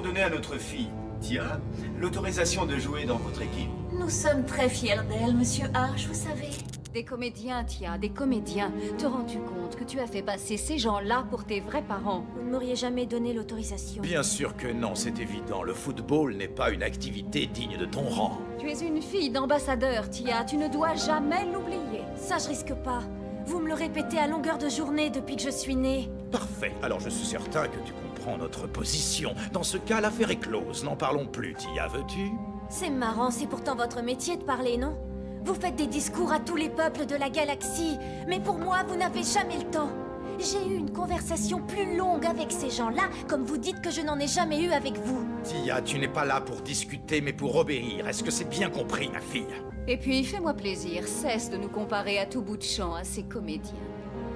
avons donné à notre fille, Tia, l'autorisation de jouer dans votre équipe. Nous sommes très fiers d'elle, Monsieur Arch, vous savez. Des comédiens, Tia, des comédiens. Te rends-tu compte que tu as fait passer ces gens-là pour tes vrais parents? Vous ne m'auriez jamais donné l'autorisation. Bien sûr que non, c'est évident. Le football n'est pas une activité digne de ton rang. Tu es une fille d'ambassadeur, Tia. Tu ne dois jamais l'oublier. Ça, je risque pas. Vous me le répétez à longueur de journée depuis que je suis née. Parfait. Alors je suis certain que tu comprends notre position. Dans ce cas, l'affaire est close. N'en parlons plus, Tia, veux-tu? C'est marrant, c'est pourtant votre métier de parler, non? Vous faites des discours à tous les peuples de la galaxie, mais pour moi, vous n'avez jamais le temps. J'ai eu une conversation plus longue avec ces gens-là, comme vous dites que je n'en ai jamais eu avec vous. Tia, tu n'es pas là pour discuter, mais pour obéir. Est-ce que c'est bien compris, ma fille? Et puis, fais-moi plaisir, cesse de nous comparer à tout bout de champ à ces comédiens.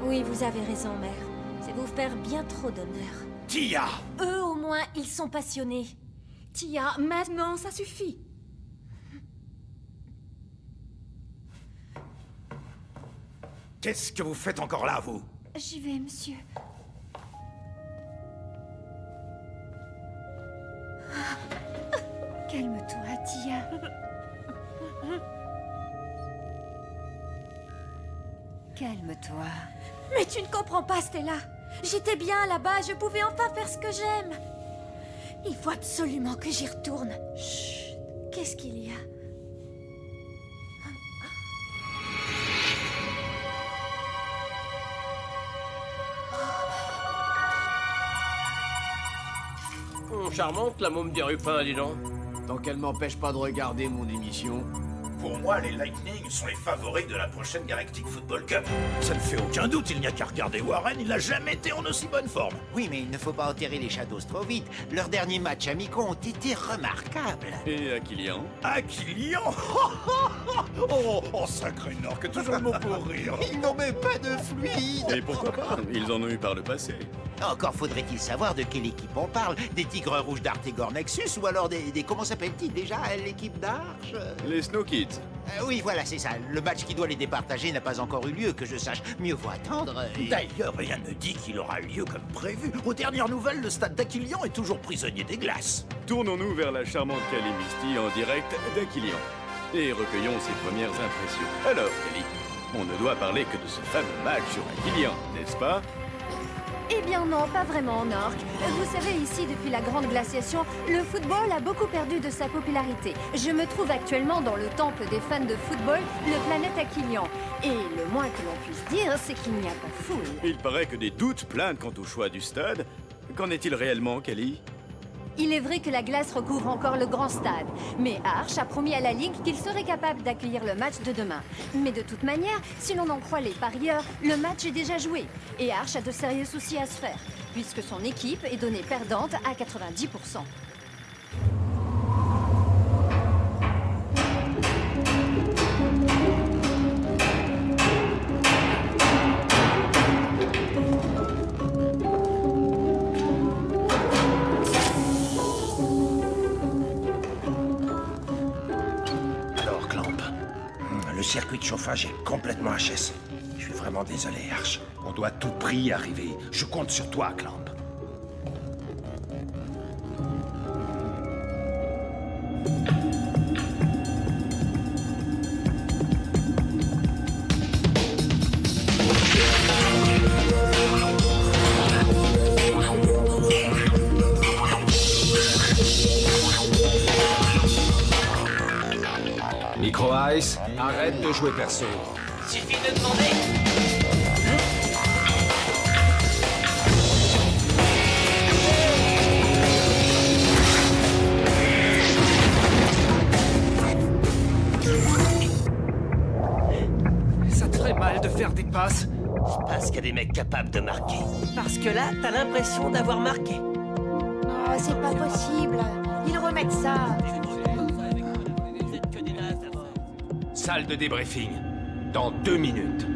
Oui, vous avez raison, mère. C'est vous faire bien trop d'honneur. Tia! Eux, au moins, ils sont passionnés. Tia, maintenant, ça suffit. Qu'est-ce que vous faites encore là, vous? J'y vais, monsieur. Calme-toi, Tia. Calme-toi. Mais tu ne comprends pas, Stella. J'étais bien là-bas, je pouvais enfin faire ce que j'aime. Il faut absolument que j'y retourne. Chut. Qu'est-ce qu'il y a? Charmante, la môme des Rupins, dis donc. Tant qu'elle m'empêche pas de regarder mon émission. Pour moi, les Lightning sont les favoris de la prochaine Galactic Football Cup. Ça ne fait aucun doute, il n'y a qu'à regarder Warren, il n'a jamais été en aussi bonne forme. Oui, mais il ne faut pas enterrer les Shadows trop vite. Leurs derniers matchs amicaux ont été remarquables. Et à Kylian? Aquilian. Oh, sacré Norque, toujours le mot pour rire. Ils n'ont même pas de fluide. Et pourquoi pas? Ils en ont eu par le passé. Encore faudrait-il savoir de quelle équipe on parle. Des Tigres Rouges d'Artegor Nexus ou alors des comment s'appelle-t-il déjà? L'équipe d'Arche? Les Snow Kids. Oui, voilà, c'est ça. Le match qui doit les départager n'a pas encore eu lieu, que je sache. Mieux vaut attendre. D'ailleurs, rien ne dit qu'il aura lieu comme prévu. Aux dernières nouvelles, le stade d'Aquilian est toujours prisonnier des glaces. Tournons-nous vers la charmante Kelly Misty en direct d'Aquilian. Et recueillons ses premières impressions. Alors, Kelly, on ne doit parler que de ce fameux match sur Aquilian, n'est-ce pas? Eh bien non, pas vraiment, Nork. Vous savez, ici, depuis la grande glaciation, le football a beaucoup perdu de sa popularité. Je me trouve actuellement dans le temple des fans de football, le Planète Aquilian. Et le moins que l'on puisse dire, c'est qu'il n'y a pas foule. Il paraît que des doutes planent quant au choix du stade. Qu'en est-il réellement, Kelly? Il est vrai que la glace recouvre encore le grand stade, mais Arch a promis à la Ligue qu'il serait capable d'accueillir le match de demain. Mais de toute manière, si l'on en croit les parieurs, le match est déjà joué, et Arch a de sérieux soucis à se faire, puisque son équipe est donnée perdante à 90%. Le circuit de chauffage est complètement HS. Je suis vraiment désolé, Arch. On doit à tout prix y arriver. Je compte sur toi, Clamp. Micro-Ice, arrête de jouer perso. Suffit de demander. Ça te ferait mal de faire des passes? Parce qu'il y a des mecs capables de marquer. Parce que là, t'as l'impression d'avoir marqué. Oh, c'est pas possible. Ils remettent ça. Salle de débriefing. Dans 2 minutes.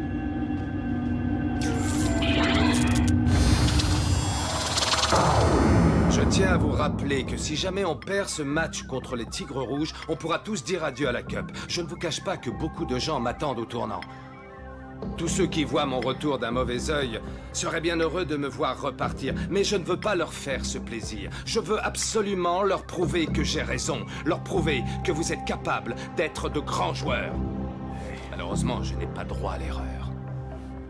Je tiens à vous rappeler que si jamais on perd ce match contre les Tigres Rouges, on pourra tous dire adieu à la Cup. Je ne vous cache pas que beaucoup de gens m'attendent au tournant. Tous ceux qui voient mon retour d'un mauvais œil seraient bien heureux de me voir repartir, mais je ne veux pas leur faire ce plaisir. Je veux absolument leur prouver que j'ai raison, leur prouver que vous êtes capables d'être de grands joueurs. Malheureusement, je n'ai pas droit à l'erreur.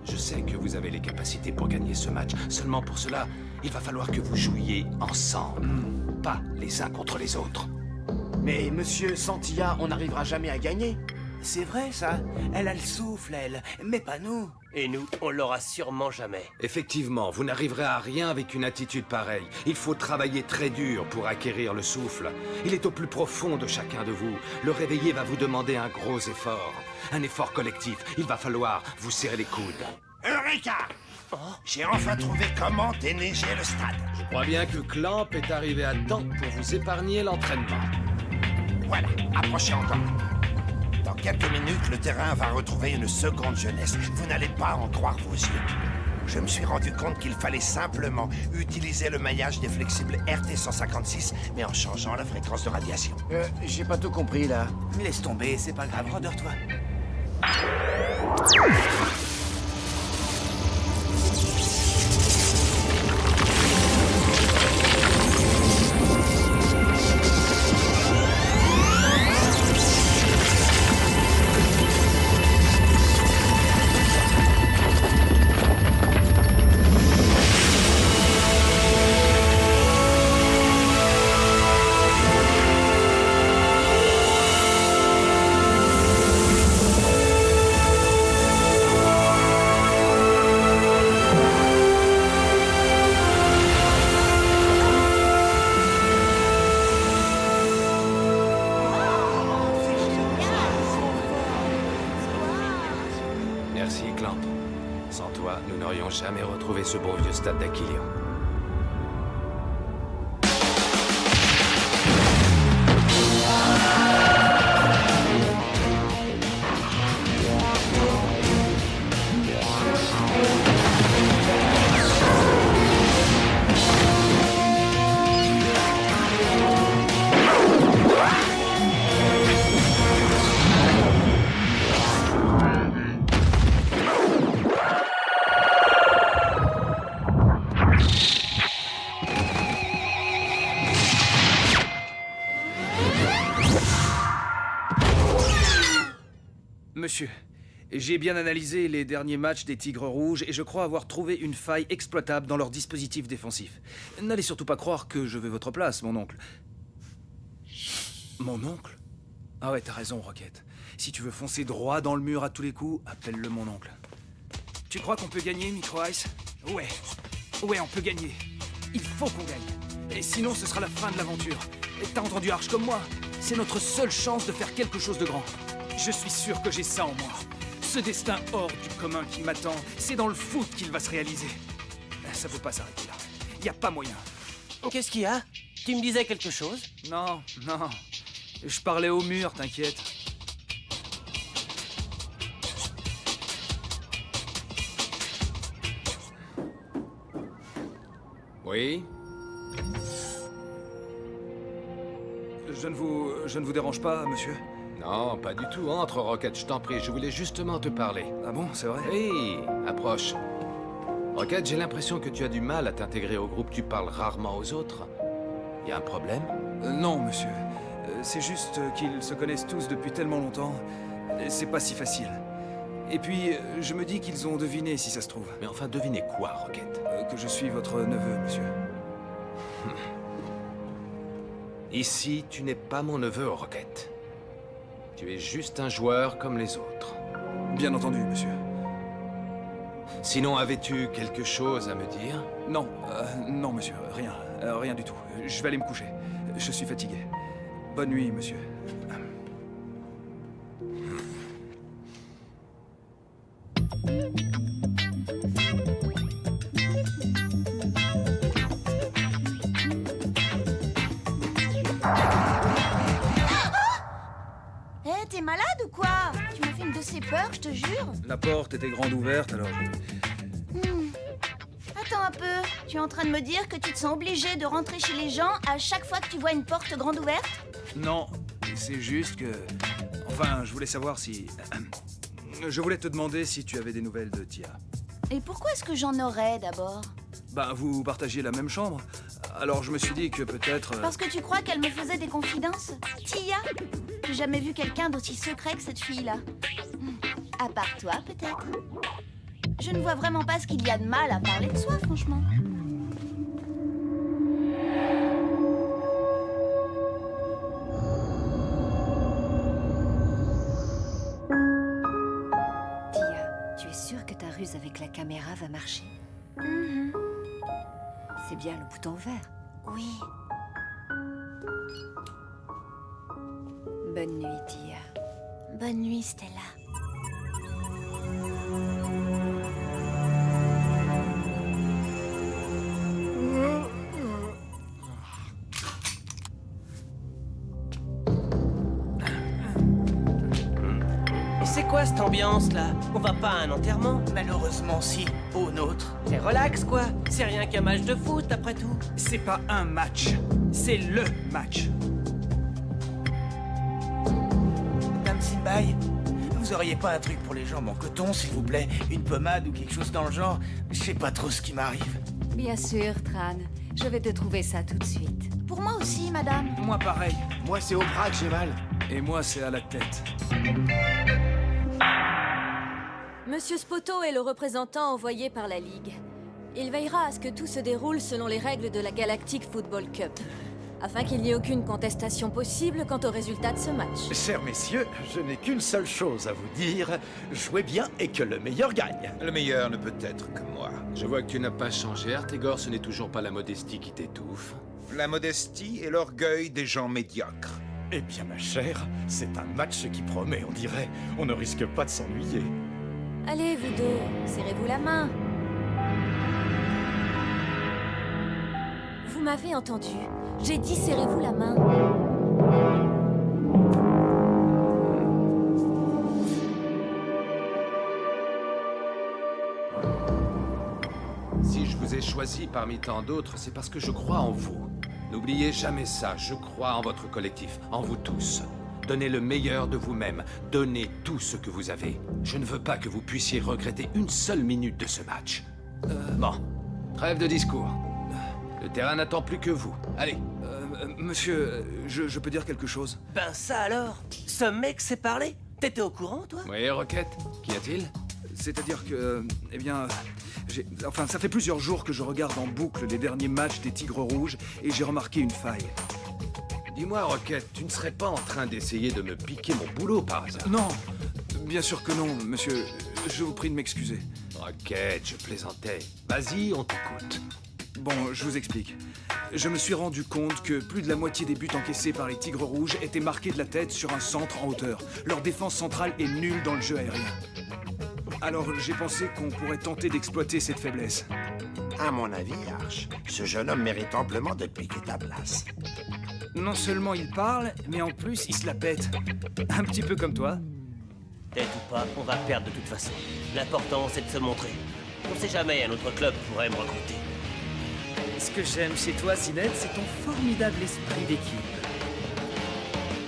Je sais que vous avez les capacités pour gagner ce match. Seulement pour cela, il va falloir que vous jouiez ensemble, pas les uns contre les autres. Mais monsieur Santilla, on n'arrivera jamais à gagner. C'est vrai, ça. Elle a le souffle, elle. Mais pas nous. Et nous, on l'aura sûrement jamais. Effectivement, vous n'arriverez à rien avec une attitude pareille. Il faut travailler très dur pour acquérir le souffle. Il est au plus profond de chacun de vous. Le réveiller va vous demander un gros effort. Un effort collectif. Il va falloir vous serrer les coudes. Eureka! J'ai enfin trouvé comment déneiger le stade. Je crois bien que Clamp est arrivé à temps pour vous épargner l'entraînement. Voilà, approchez encore. Dans quelques minutes, le terrain va retrouver une seconde jeunesse. Vous n'allez pas en croire vos yeux. Je me suis rendu compte qu'il fallait simplement utiliser le maillage des flexibles RT156, mais en changeant la fréquence de radiation. J'ai pas tout compris, là. Laisse tomber, c'est pas grave, rendors-toi. Merci, Clamp. Sans toi, nous n'aurions jamais retrouvé ce bon vieux stade d'Aquilion. Monsieur, j'ai bien analysé les derniers matchs des Tigres Rouges et je crois avoir trouvé une faille exploitable dans leur dispositif défensif. N'allez surtout pas croire que je veux votre place, mon oncle. Mon oncle? Ah ouais, t'as raison, Rocket. Si tu veux foncer droit dans le mur à tous les coups, appelle-le mon oncle. Tu crois qu'on peut gagner, Micro Ice? Ouais. Ouais, on peut gagner. Il faut qu'on gagne. Et sinon, ce sera la fin de l'aventure. Et t'as entendu Arch comme moi? C'est notre seule chance de faire quelque chose de grand. Je suis sûr que j'ai ça en moi. Ce destin hors du commun qui m'attend, c'est dans le foot qu'il va se réaliser. Ça peut pas s'arrêter là. Y a pas moyen. Qu'est-ce qu'il y a? Tu me disais quelque chose? Non, non. Je parlais au mur, t'inquiète. Oui? Je ne vous dérange pas, monsieur? Non, pas du tout. Entre, Rocket, je t'en prie. Je voulais justement te parler. Ah bon, c'est vrai? Oui, approche. Rocket, j'ai l'impression que tu as du mal à t'intégrer au groupe. Tu parles rarement aux autres. Y a un problème? Non, monsieur. C'est juste qu'ils se connaissent tous depuis tellement longtemps. C'est pas si facile. Et puis, je me dis qu'ils ont deviné, si ça se trouve. Mais enfin, devinez quoi, Rocket? Que je suis votre neveu, monsieur. Ici, tu n'es pas mon neveu, Rocket. Tu es juste un joueur comme les autres. Bien entendu, monsieur. Sinon, avais-tu quelque chose à me dire? Non, non, monsieur, rien. Rien du tout. Je vais aller me coucher. Je suis fatigué. Bonne nuit, monsieur. T'es malade ou quoi? Tu m'as fait une de ces peurs, je te jure. La porte était grande ouverte, alors... Attends un peu. Tu es en train de me dire que tu te sens obligé de rentrer chez les gens à chaque fois que tu vois une porte grande ouverte? Non, c'est juste que... Enfin, je voulais savoir si... Je voulais te demander si tu avais des nouvelles de Tia. Et pourquoi est-ce que j'en aurais d'abord? Ben, vous partagiez la même chambre. Alors je me suis dit que peut-être... Parce que tu crois qu'elle me faisait des confidences? Tia? J'ai jamais vu quelqu'un d'aussi secret que cette fille-là. À part toi, peut-être. Je ne vois vraiment pas ce qu'il y a de mal à parler de soi, franchement. Tia, tu es sûre que ta ruse avec la caméra va marcher? C'est bien le bouton vert. Oui. Bonne nuit, Tia. Bonne nuit, Stella. C'est quoi cette ambiance là? On va pas à un enterrement? Malheureusement, si. Au nôtre. C'est relax quoi. C'est rien qu'un match de foot après tout. C'est pas un match, c'est LE match. Dame Simbai, vous auriez pas un truc pour les jambes en coton, s'il vous plaît? Une pommade ou quelque chose dans le genre? Je sais pas trop ce qui m'arrive. Bien sûr, Tran. Je vais te trouver ça tout de suite. Pour moi aussi, madame. Moi pareil. Moi, c'est au bras que j'ai mal. Et moi c'est à la tête. Monsieur Spoto est le représentant envoyé par la Ligue. Il veillera à ce que tout se déroule selon les règles de la Galactic Football Cup, afin qu'il n'y ait aucune contestation possible quant au résultat de ce match. Chers messieurs, je n'ai qu'une seule chose à vous dire. Jouez bien et que le meilleur gagne. Le meilleur ne peut être que moi. Je vois que tu n'as pas changé, Artégor, ce n'est toujours pas la modestie qui t'étouffe. La modestie et l'orgueil des gens médiocres. Eh bien, ma chère, c'est un match qui promet, on dirait. On ne risque pas de s'ennuyer. Allez, vous deux, serrez-vous la main. Vous m'avez entendu. J'ai dit serrez-vous la main. Si je vous ai choisi parmi tant d'autres, c'est parce que je crois en vous. N'oubliez jamais ça, je crois en votre collectif, en vous tous. Donnez le meilleur de vous-même, donnez tout ce que vous avez. Je ne veux pas que vous puissiez regretter une seule minute de ce match. Bon, trêve de discours. Le terrain n'attend plus que vous. Allez. Monsieur, je peux dire quelque chose? Ben ça alors? Ce mec s'est parlé? T'étais au courant, toi? Oui, Roquette, qu'y a-t-il? C'est-à-dire que, eh bien, enfin, ça fait plusieurs jours que je regarde en boucle les derniers matchs des Tigres Rouges et j'ai remarqué une faille. Dis-moi, Roquette, tu ne serais pas en train d'essayer de me piquer mon boulot par hasard? Non, bien sûr que non, monsieur. Je vous prie de m'excuser. Roquette, je plaisantais. Vas-y, on t'écoute. Bon, je vous explique. Je me suis rendu compte que plus de la moitié des buts encaissés par les Tigres Rouges étaient marqués de la tête sur un centre en hauteur. Leur défense centrale est nulle dans le jeu aérien. Alors j'ai pensé qu'on pourrait tenter d'exploiter cette faiblesse. À mon avis, Arch, ce jeune homme mérite amplement de piquer ta place. Non seulement il parle, mais en plus il se la pète. Un petit peu comme toi. Tête ou pas, on va perdre de toute façon. L'important, c'est de se montrer. On sait jamais, un autre club pourrait me recruter. Ce que j'aime chez toi, Zined, c'est ton formidable esprit d'équipe.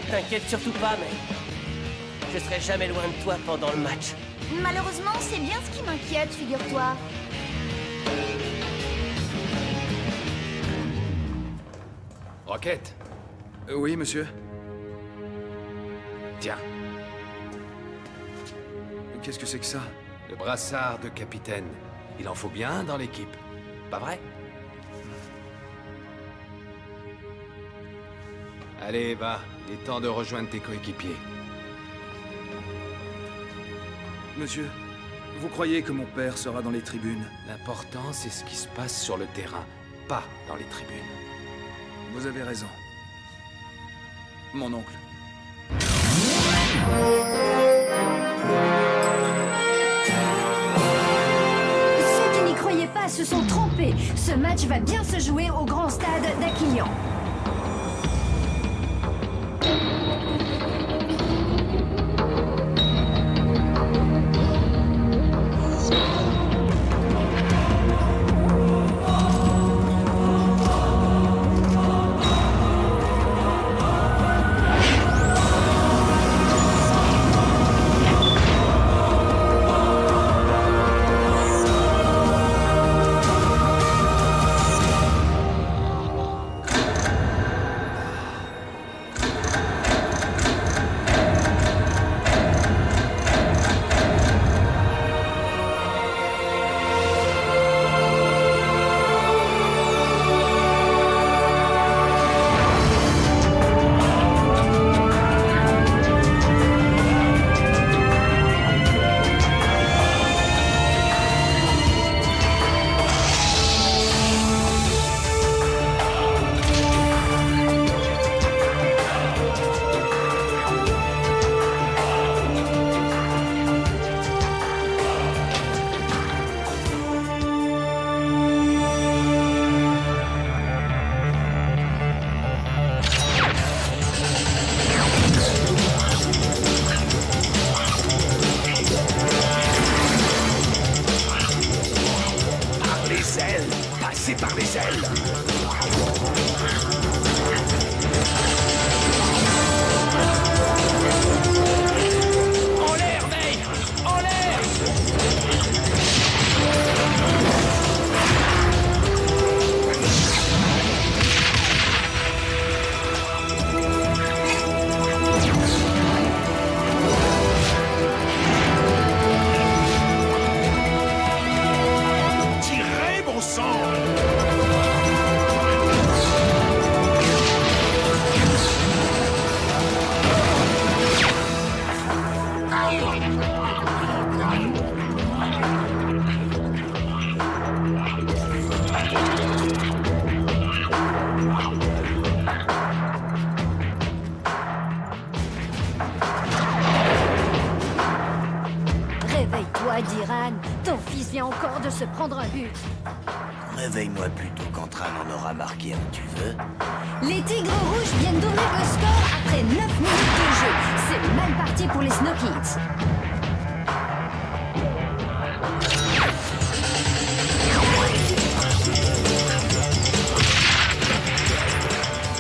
T'inquiète surtout pas, mec. Je serai jamais loin de toi pendant le match. Malheureusement, c'est bien ce qui m'inquiète, figure-toi. Roquette. Oui, monsieur. Tiens, Qu'est-ce que c'est que ça? le brassard de capitaine. Il en faut bien dans l'équipe. Pas vrai? Allez, va. Il est temps de rejoindre tes coéquipiers. Monsieur, vous croyez que mon père sera dans les tribunes? L'important, c'est ce qui se passe sur le terrain, pas dans les tribunes. Vous avez raison. Mon oncle. Ceux qui n'y croyaient pas se sont trompés. Ce match va bien se jouer au grand stade d'Aquilian. passer par les ailes. En l'air, May! En l'air! Tirez, bon sang! Réveille-toi, Diran. Ton fils vient encore de se prendre un but. Réveille-moi plutôt quand Tran en aura marqué un, tu veux? Les Tigres Rouges viennent d'ouvrir le score après 9 minutes de jeu. C'est mal parti pour les Snow Kids.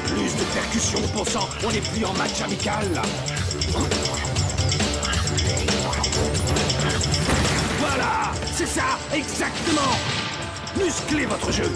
Plus de percussion, bon sang, on n'est plus en match amical, là. Voilà, c'est ça, exactement. Musclez votre jeu.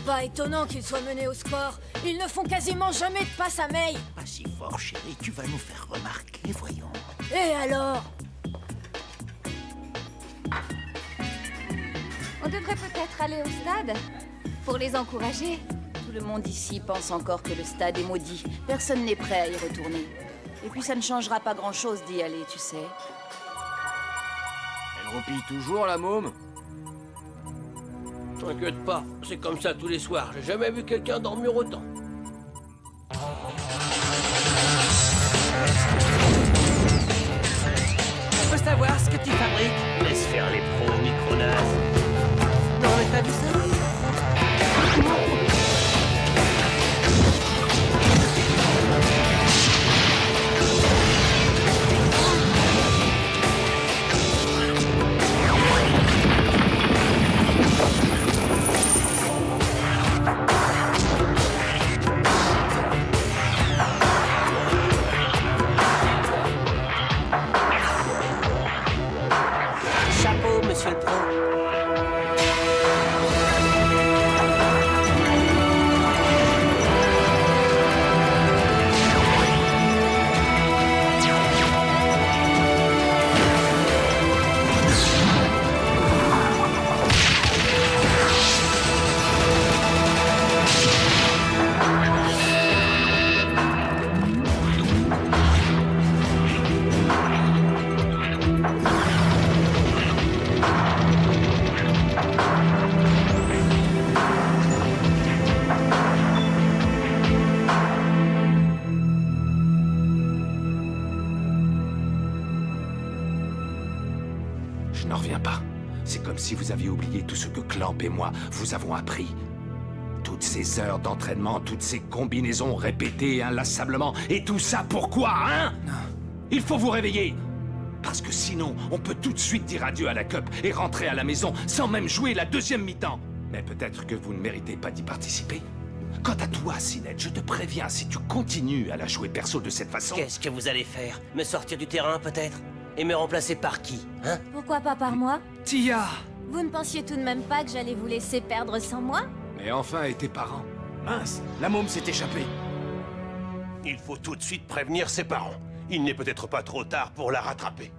Pas étonnant qu'ils soient menés au score. Ils ne font quasiment jamais de passe à May. Pas si fort, chérie, tu vas nous faire remarquer, voyons. Et alors? On devrait peut-être aller au stade pour les encourager. Tout le monde ici pense encore que le stade est maudit. Personne n'est prêt à y retourner. Et puis ça ne changera pas grand-chose d'y aller, tu sais. Elle roupille toujours, la môme? T'inquiète pas, c'est comme ça tous les soirs. J'ai jamais vu quelqu'un dormir autant. On peut savoir ce que tu fabriques? Laisse faire les pros, micronazes. Non, mais t'as vu ça? Chapeau, monsieur le pro. Je n'en reviens pas. C'est comme si vous aviez oublié tout ce que Clamp et moi vous avons appris. Toutes ces heures d'entraînement, toutes ces combinaisons répétées inlassablement. Et tout ça pourquoi, hein? Il faut vous réveiller. Parce que sinon, on peut tout de suite dire adieu à la Cup et rentrer à la maison sans même jouer la deuxième mi-temps. Mais peut-être que vous ne méritez pas d'y participer. Quant à toi, Sinette, je te préviens, si tu continues à la jouer perso de cette façon... Qu'est-ce que vous allez faire? Me sortir du terrain, peut-être? Et me remplacer par qui, hein? Pourquoi pas par moi? Tia! Vous ne pensiez tout de même pas que j'allais vous laisser perdre sans moi? Mais enfin, et tes parents? Mince, la môme s'est échappée. Il faut tout de suite prévenir ses parents. Il n'est peut-être pas trop tard pour la rattraper.